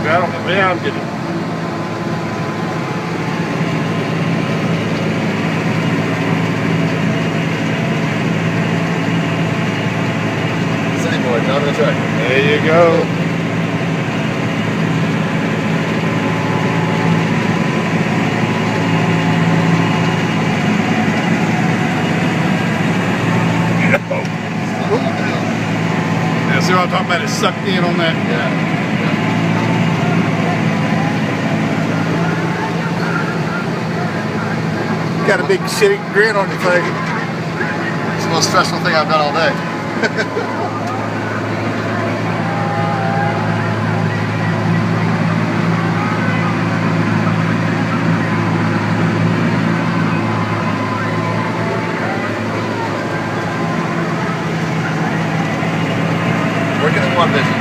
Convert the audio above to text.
I don't know. Yeah, I'm getting it. City boy, driving the truck. There you go. Now, see what I'm talking about? It sucked in on that. Yeah. Got a big shitty grin on your face. It's the most stressful thing I've done all day. Working in one vision.